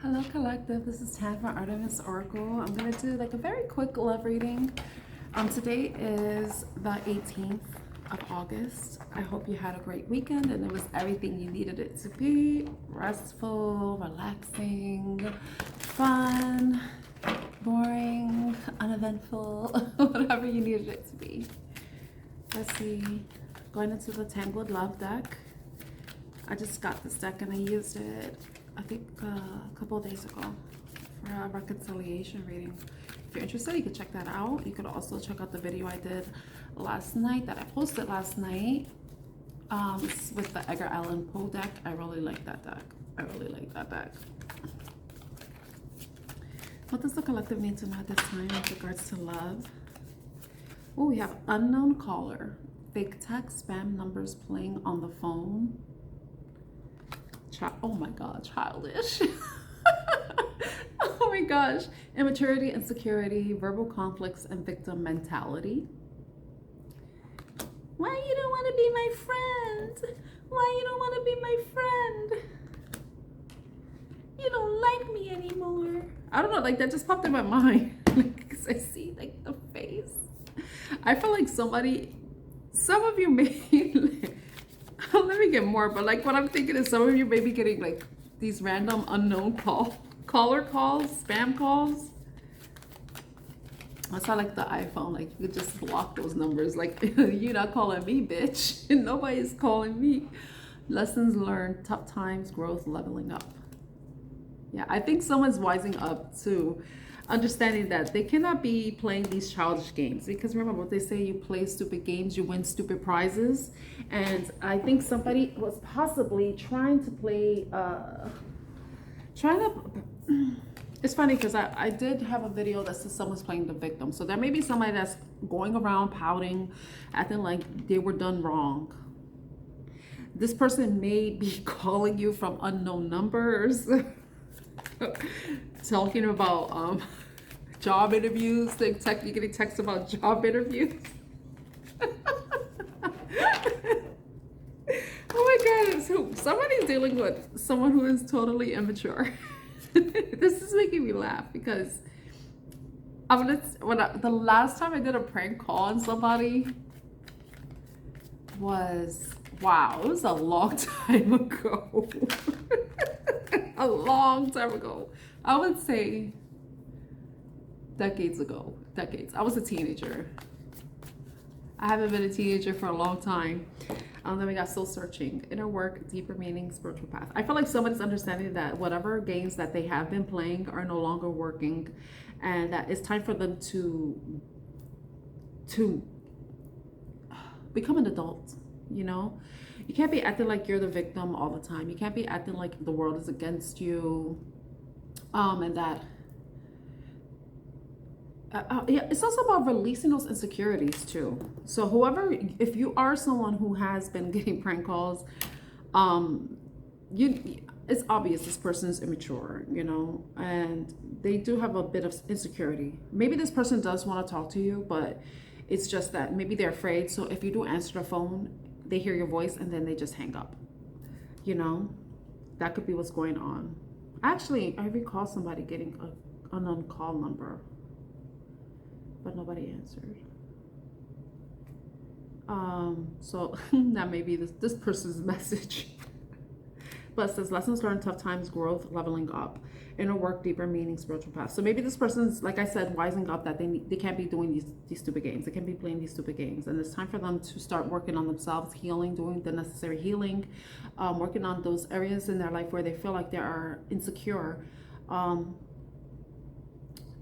Hello collective, this is Tan from Artemis Oracle. I'm going to do like a very quick love reading. Today is the 18th of August. I hope you had a great weekend and it was everything you needed it to be. Restful, relaxing, fun, boring, uneventful, whatever you needed it to be. Let's see, going into the Tangled Love deck. I just got this deck and I used it I think a couple of days ago for a reconciliation reading. If you're interested, you can check that out. You could also check out the video I did last night that I posted last night with the Edgar Allan Poe deck. I really like that deck. What does the collective need to know at this time with regards to love? Oh, we have unknown caller, fake text, spam numbers playing on the phone. Oh my god, childish. Oh my gosh. Immaturity, insecurity, verbal conflicts, and victim mentality. Why you don't want to be my friend? Why you don't want to be my friend? You don't like me anymore. I don't know, like that just popped in my mind. Like, I see like the face. I feel like some of you may let me get more, but like what I'm thinking is some of you may be getting like these random unknown caller calls, spam calls. That's how like the iPhone, like you could just block those numbers. Like you're not calling me, bitch. Nobody's calling me. Lessons learned, tough times, growth, leveling up. Yeah, I think someone's wising up to understanding that they cannot be playing these childish games, because remember what they say, you play stupid games, you win stupid prizes. And I think somebody was possibly trying to play it's funny because I did have a video that says someone's playing the victim, so there may be somebody that's going around pouting, acting like they were done wrong. This person may be calling you from unknown numbers, talking about job interviews. You're getting texts about job interviews. Oh my god, so somebody's dealing with someone who is totally immature. This is making me laugh because the last time I did a prank call on somebody was, wow, it was a long time ago. A long time ago. I would say decades ago. I was a teenager. I haven't been a teenager for a long time. Then we got soul searching, inner work, deeper meaning, spiritual path. I feel like somebody's understanding that whatever games that they have been playing are no longer working, and that it's time for them to become an adult. You know, you can't be acting like you're the victim all the time. You can't be acting like the world is against you, and that yeah, it's also about releasing those insecurities too. So whoever, if you are someone who has been getting prank calls, it's obvious this person is immature, you know, and they do have a bit of insecurity. Maybe this person does want to talk to you, but it's just that maybe they're afraid. So if you do answer the phone, they hear your voice and then they just hang up. You know, that could be what's going on. Actually, I recall somebody getting an unknown call number, but nobody answered. So that may be this person's message. But it says lessons learned, tough times, growth, leveling up, inner work, deeper meaning, spiritual path. So maybe this person's, like I said, wising up that they can't be doing these stupid games. They can't be playing these stupid games, and it's time for them to start working on themselves, healing, doing the necessary healing, working on those areas in their life where they feel like they are insecure,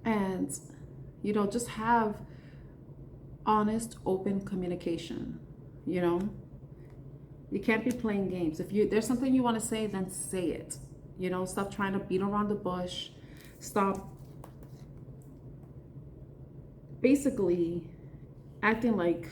and you know, just have honest, open communication. You know, you can't be playing games. If there's something you want to say, then say it. You know, stop trying to beat around the bush. Stop basically acting like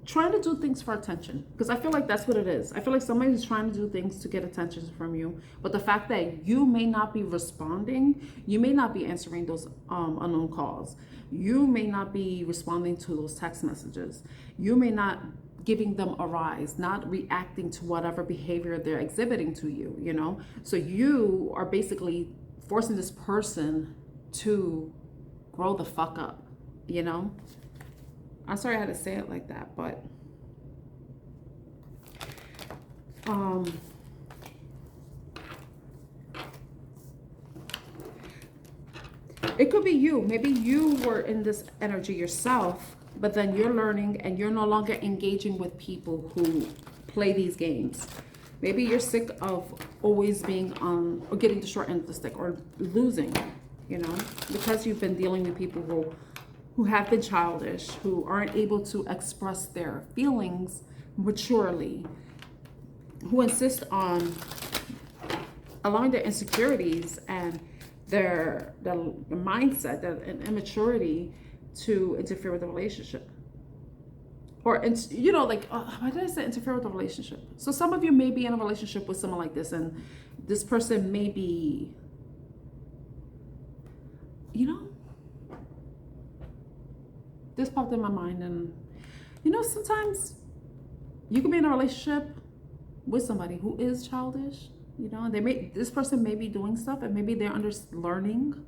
trying to do things for attention, because I feel like that's what it is. I feel like somebody's trying to do things to get attention from you, but the fact that you may not be responding, you may not be answering those unknown calls, you may not be responding to those text messages, you may not giving them a rise, not reacting to whatever behavior they're exhibiting to you, you know? So you are basically forcing this person to grow the fuck up, you know? I'm sorry I had to say it like that, but it could be you. Maybe you were in this energy yourself, but then you're learning and you're no longer engaging with people who play these games. Maybe you're sick of always being on or getting the short end of the stick or losing, you know, because you've been dealing with people who have been childish, who aren't able to express their feelings maturely, who insist on allowing their insecurities and their mindset, their immaturity to interfere with the relationship. Or, you know, like, why did I say interfere with the relationship? So some of you may be in a relationship with someone like this, and this person may be, you know, this popped in my mind. And, you know, sometimes you can be in a relationship with somebody who is childish, you know, and this person may be doing stuff, and maybe they're learning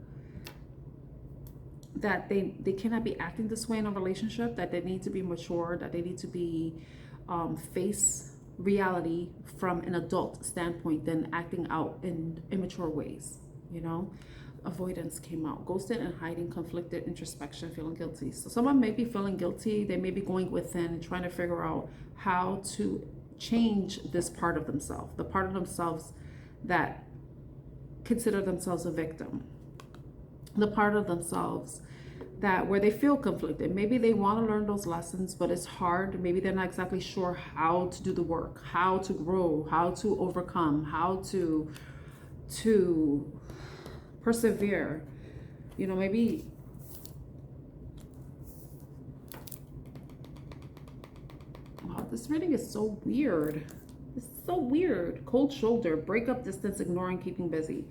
that they cannot be acting this way in a relationship, that they need to be mature, that they need to be face reality from an adult standpoint than acting out in immature ways, you know. Avoidance came out. Ghosted and hiding, conflicted, introspection, feeling guilty. So someone may be feeling guilty. They may be going within and trying to figure out how to change this part of themselves, the part of themselves that consider themselves a victim, the part of themselves that where they feel conflicted. Maybe they want to learn those lessons, but it's hard. Maybe they're not exactly sure how to do the work, how to grow, how to overcome, how to persevere. You know, maybe wow, this reading is so weird. It's so weird. Cold shoulder, break up, distance, ignoring, keeping busy.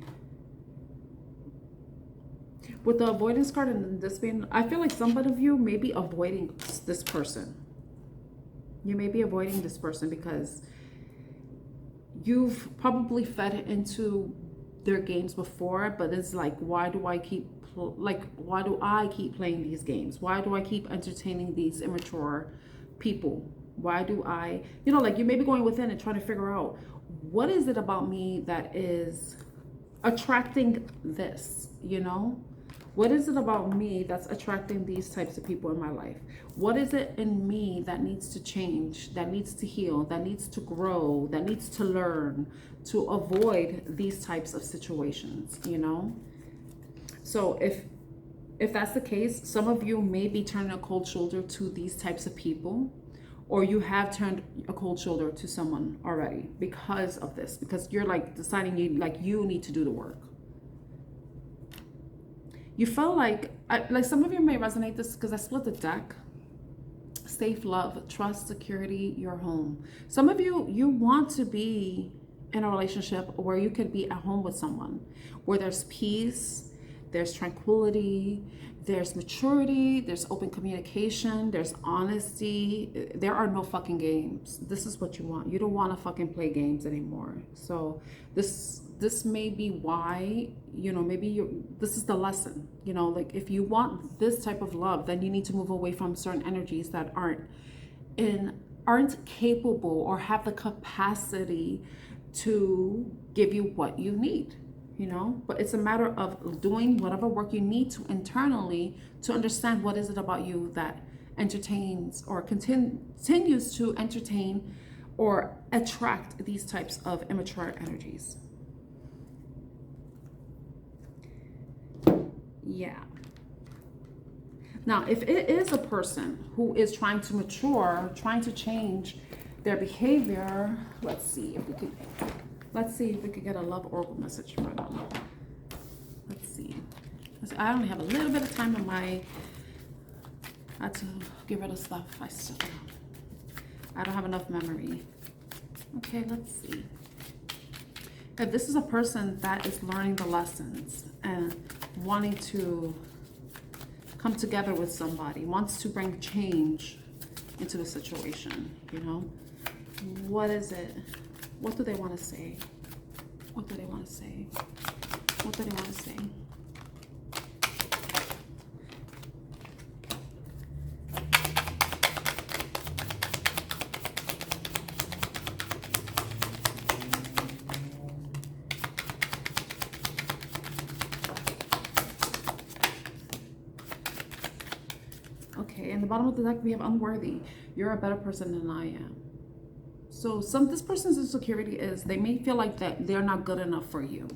With the avoidance card and this being, I feel like some of you may be avoiding this person. You may be avoiding this person because you've probably fed into their games before, but it's like, why do I keep playing these games? Why do I keep entertaining these immature people? Why do I, you know, like you may be going within and trying to figure out, what is it about me that is attracting this, you know? What is it about me that's attracting these types of people in my life? What is it in me that needs to change, that needs to heal, that needs to grow, that needs to learn to avoid these types of situations, you know? So if that's the case, some of you may be turning a cold shoulder to these types of people, or you have turned a cold shoulder to someone already because of this, because you're like deciding you need to do the work. You felt like some of you may resonate this because I split the deck. Safe, love, trust, security, your home. Some of you want to be in a relationship where you could be at home with someone, where there's peace, there's tranquility, there's maturity, there's open communication, there's honesty. There are no fucking games. This is what you want. You don't want to fucking play games anymore. So this may be why, you know, maybe this is the lesson, you know, like if you want this type of love, then you need to move away from certain energies that aren't capable or have the capacity to give you what you need, you know. But it's a matter of doing whatever work you need to internally to understand what is it about you that entertains or continues to entertain or attract these types of immature energies. Yeah. Now, if it is a person who is trying to mature, trying to change their behavior, let's see if we could get a love oracle message for them. Let's see. I only have a little bit of time on I had to get rid of stuff. I don't have enough memory. Okay, let's see. If this is a person that is learning the lessons and wanting to come together with somebody, wants to bring change into the situation, you know? What is it? What do they want to say? What do they want to say? What do they want to say? Okay, in the bottom of the deck, we have unworthy. You're a better person than I am. So this person's insecurity is they may feel like that they're not good enough for you.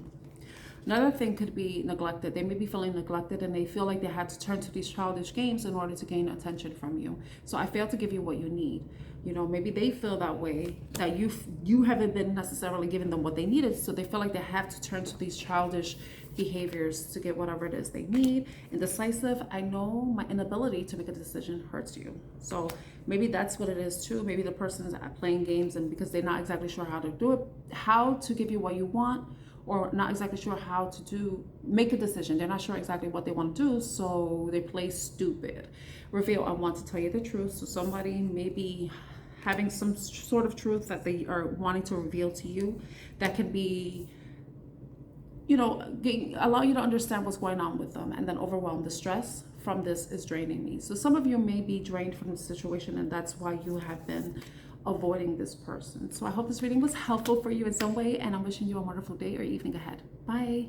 Another thing could be neglected. They may be feeling neglected and they feel like they had to turn to these childish games in order to gain attention from you. So I failed to give you what you need. You know, maybe they feel that way, that you haven't been necessarily giving them what they needed. So they feel like they have to turn to these childish behaviors to get whatever it is they need. Indecisive, I know my inability to make a decision hurts you. So maybe that's what it is too. Maybe the person is playing games and because they're not exactly sure how to do it, how to give you what you want, or not exactly sure how to make a decision. They're not sure exactly what they want to do, so they play stupid. Reveal, I want to tell you the truth. So somebody may be having some sort of truth that they are wanting to reveal to you that can be, you know, allow you to understand what's going on with them and then overwhelm. The stress from this is draining me. So some of you may be drained from the situation and that's why you have been avoiding this person. So I hope this reading was helpful for you in some way and I'm wishing you a wonderful day or evening ahead. Bye.